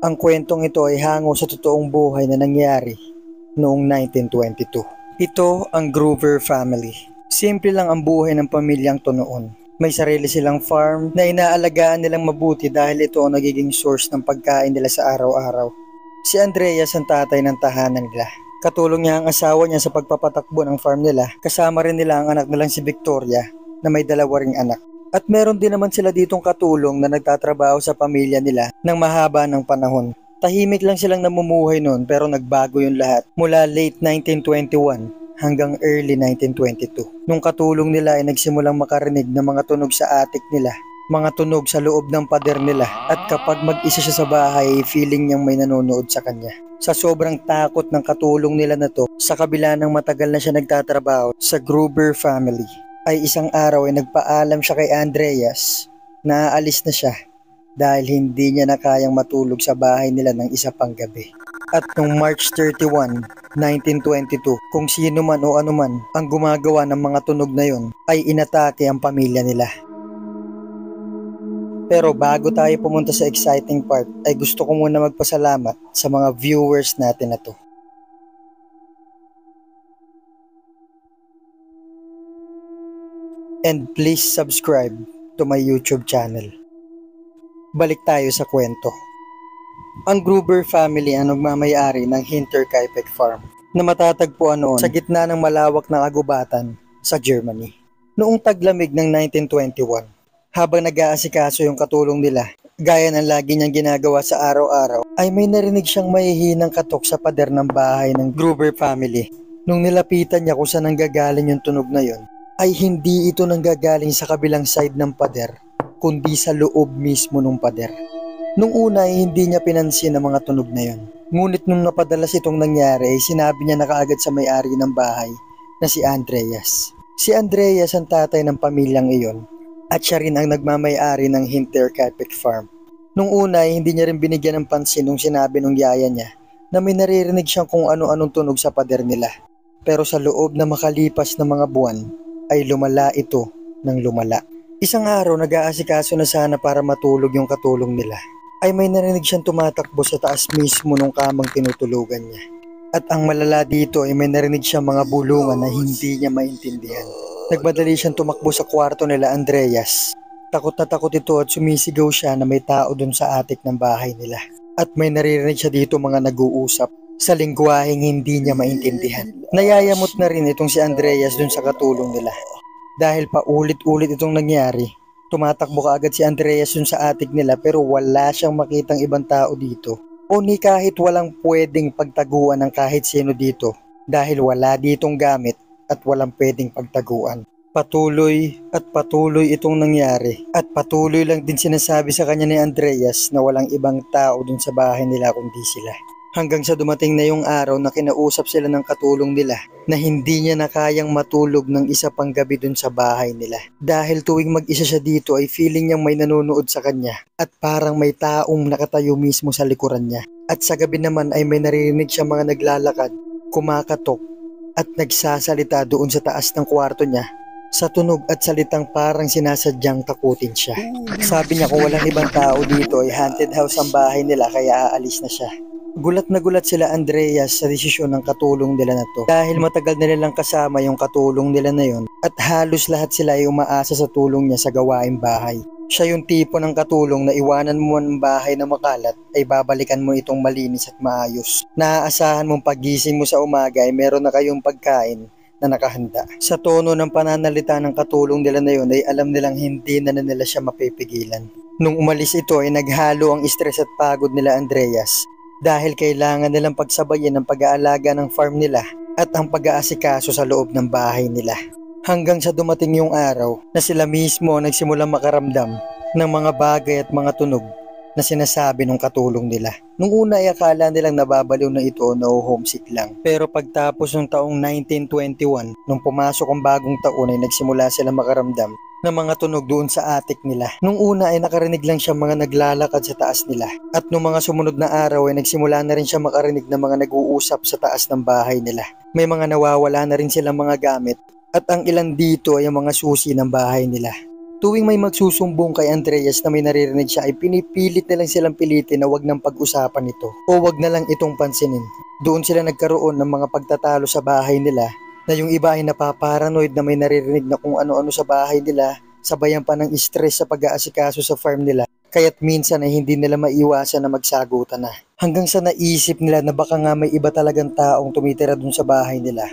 Ang kwentong ito ay hango sa totoong buhay na nangyari noong 1922. Ito ang Groover family. Simple lang ang buhay ng pamilyang to noon. May sarili silang farm na inaalagaan nilang mabuti dahil ito ang nagiging source ng pagkain nila sa araw-araw. Si Andreas ang tatay ng tahanan nila. Katulong niya ang asawa niya sa pagpapatakbo ng farm nila. Kasama rin nila ang anak nilang si Victoria na may 2 ring anak. At meron din naman sila ditong katulong na nagtatrabaho sa pamilya nila ng mahaba ng panahon. Tahimik lang silang namumuhay noon pero nagbago yung lahat mula late 1921 hanggang early 1922. Nung katulong nila ay nagsimulang makarinig ng mga tunog sa attic nila, mga tunog sa loob ng pader nila, at kapag mag-isa siya sa bahay feeling niyang may nanonood sa kanya. Sa sobrang takot ng katulong nila na to, sa kabila ng matagal na siya nagtatrabaho sa Groover family, ay isang araw ay nagpaalam siya kay Andreas na aalis na siya dahil hindi niya na kayang matulog sa bahay nila ng isa pang gabi. At noong March 31, 1922, kung sino man o anuman ang gumagawa ng mga tunog na yon ay inatake ang pamilya nila. Pero bago tayo pumunta sa exciting part ay gusto ko muna magpasalamat sa mga viewers natin na to. And please subscribe to my YouTube channel. Balik tayo sa kwento. Ang Groover family ang nagmamayari ng Hinterkaifeck Farm na matatagpuan noon sa gitna ng malawak na kagubatan sa Germany. Noong taglamig ng 1921, habang nag-aasikaso yung katulong nila, gaya ng lagi niyang ginagawa sa araw-araw, ay may narinig siyang mahihinang katok sa pader ng bahay ng Groover family. Nung nilapitan niya kung saan nanggagaling yung tunog na yon, ay hindi ito nanggagaling sa kabilang side ng pader, kundi sa loob mismo ng pader. Nung una ay hindi niya pinansin ang mga tunog na yon. Ngunit nung napadalas itong nangyari ay sinabi niya na kaagad sa may-ari ng bahay na si Andreas. Si Andreas ang tatay ng pamilyang iyon at siya rin ang nagmamay-ari ng Hinterkaifeck Farm. Nung una ay hindi niya rin binigyan ng pansin nung sinabi nung yaya niya na may naririnig siyang kung ano-anong tunog sa pader nila. Pero sa loob na makalipas na mga buwan ay lumala ito ng lumala. Isang araw nag-aasikaso na sana para matulog yung katulong nila, ay may narinig siyang tumatakbo sa taas mismo nung kamang tinutulugan niya. At ang malala dito ay may narinig siyang mga bulungan na hindi niya maintindihan. Nagmadali siyang tumakbo sa kwarto nila Andreas. Takot na takot ito at sumisigaw siya na may tao dun sa attic ng bahay nila. At may naririnig siya dito mga nag-uusap sa lingwaheng hindi niya maintindihan. Nayayamot na rin itong si Andreas dun sa katulong nila. Dahil paulit-ulit itong nangyari, tumatakbo kaagad si Andreas dun sa attic nila pero wala siyang makitang ibang tao dito. O ni kahit walang pwedeng pagtaguan ng kahit sino dito dahil wala ditong gamit at walang pwedeng pagtaguan. Patuloy at patuloy itong nangyari at patuloy lang din sinasabi sa kanya ni Andreas na walang ibang tao dun sa bahay nila kundi sila. Hanggang sa dumating na yung araw na kinausap sila ng katulong nila na hindi niya na kayang matulog ng isa pang gabi dun sa bahay nila. Dahil tuwing mag-isa siya dito ay feeling niyang may nanonood sa kanya at parang may taong nakatayo mismo sa likuran niya. At sa gabi naman ay may naririnig siya mga naglalakad, kumakatok at nagsasalita doon sa taas ng kwarto niya sa tunog at salitang parang sinasadyang takutin siya. Sabi niya kung walang ibang tao dito ay haunted house ang bahay nila kaya aalis na siya. Gulat na gulat sila Andreas sa desisyon ng katulong nila na to dahil matagal na nilang kasama yung katulong nila na yon at halos lahat sila ay umaasa sa tulong niya sa gawaing bahay. Siya yung tipo ng katulong na iwanan mo ng bahay na makalat ay babalikan mo itong malinis at maayos. Naaasahan mong pagising mo sa umaga ay meron na kayong pagkain na nakahanda. Sa tono ng pananalita ng katulong nila na yon ay alam nilang hindi na nila siya mapipigilan. Nung umalis ito ay naghalo ang stress at pagod nila Andreas dahil kailangan nilang pagsabayin ang pag-aalaga ng farm nila at ang pag-aasikaso sa loob ng bahay nila. Hanggang sa dumating yung araw na sila mismo nagsimulang makaramdam ng mga bagay at mga tunog na sinasabi ng katulong nila. Nung una ay akala nilang nababaliw na ito o homesick lang. Pero pagtapos ng taong 1921, nung pumasok ang bagong taon ay nagsimula silang makaramdam ng mga tunog doon sa attic nila. Nung una ay nakarinig lang siya mga naglalakad sa taas nila. At nung mga sumunod na araw ay nagsimula na rin siya makarinig ng mga nag-uusap sa taas ng bahay nila. May mga nawawala na rin silang mga gamit at ang ilan dito ay ang mga susi ng bahay nila. Tuwing may magsusumbong kay Andreas na may naririnig siya ay pinipilit na lang silang pilitin na wag nang pag-usapan ito o wag na lang itong pansinin. Doon sila nagkaroon ng mga pagtatalo sa bahay nila na yung iba ay napaparanoid na may naririnig na kung ano-ano sa bahay nila, sabayan pa ng stress sa pag-aasikaso sa farm nila. Kaya't minsan ay hindi nila maiwasan na magsagutan na. Hanggang sa naisip nila na baka nga may iba talagang taong tumitira dun sa bahay nila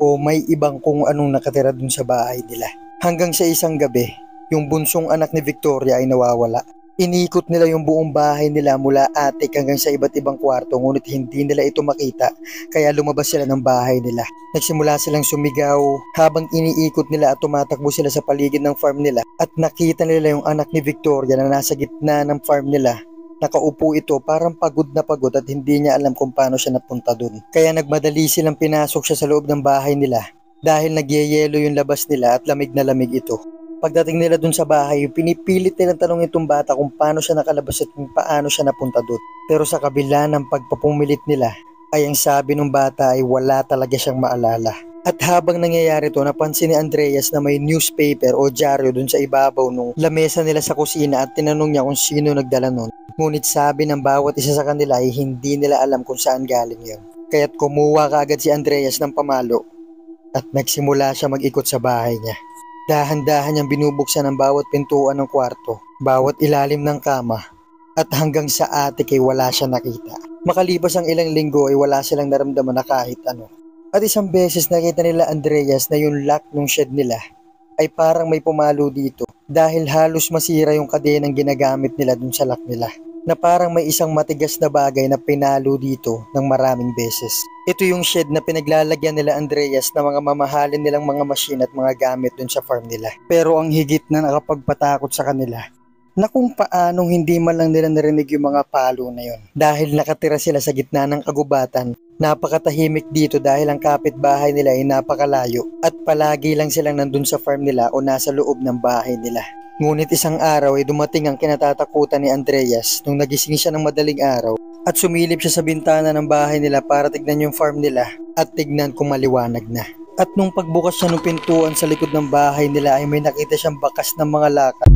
o may ibang kung anong nakatira dun sa bahay nila. Hanggang sa isang gabi, yung bunsong anak ni Victoria ay nawawala. Inikot nila yung buong bahay nila mula attic hanggang sa iba't ibang kwarto ngunit hindi nila ito makita kaya lumabas sila ng bahay nila. Nagsimula silang sumigaw habang iniikot nila at tumatakbo sila sa paligid ng farm nila at nakita nila yung anak ni Victoria na nasa gitna ng farm nila. Nakaupo ito parang pagod na pagod at hindi niya alam kung paano siya napunta dun. Kaya nagmadali silang pinasok siya sa loob ng bahay nila dahil nagyeyelo yung labas nila at lamig na lamig ito. Pagdating nila dun sa bahay, pinipilit nilang tanongin itong bata kung paano siya nakalabas at kung paano siya napunta dun. Pero sa kabila ng pagpapumilit nila, ay ang sabi ng bata ay wala talaga siyang maalala. At habang nangyayari ito, napansin ni Andreas na may newspaper o dyaryo dun sa ibabaw nung lamesa nila sa kusina at tinanong niya kung sino nagdala nun. Ngunit sabi ng bawat isa sa kanila ay hindi nila alam kung saan galing yun. Kaya't kumuha kaagad si Andreas ng pamalo at nagsimula siya mag-ikot sa bahay niya. Dahan-dahan niyang binubuksan ang bawat pintuan ng kwarto, bawat ilalim ng kama, at hanggang sa attic ay wala siya nakita. Makalipas ang ilang linggo ay wala silang naramdaman na kahit ano. At isang beses nakita nila Andreas na yung lock ng shed nila ay parang may pumalo dito dahil halos masira yung kadenang ginagamit nila dun sa lock nila. Na parang may isang matigas na bagay na pinalo dito ng maraming beses. Ito yung shed na pinaglalagyan nila Andreas na mga mamahalin nilang mga machine at mga gamit dun sa farm nila. Pero ang higit na nakapagpatakot sa kanila na kung paanong hindi man lang nila narinig yung mga palo na yon. Dahil nakatira sila sa gitna ng kagubatan, napakatahimik dito dahil ang kapitbahay nila ay napakalayo at palagi lang silang nandun sa farm nila o nasa loob ng bahay nila. Ngunit isang araw ay dumating ang kinatatakutan ni Andreas nung nagising siya ng madaling araw at sumilip siya sa bintana ng bahay nila para tignan yung farm nila at tignan kung maliwanag na. At nung pagbukas siya ng pintuan sa likod ng bahay nila ay may nakita siyang bakas ng mga lakad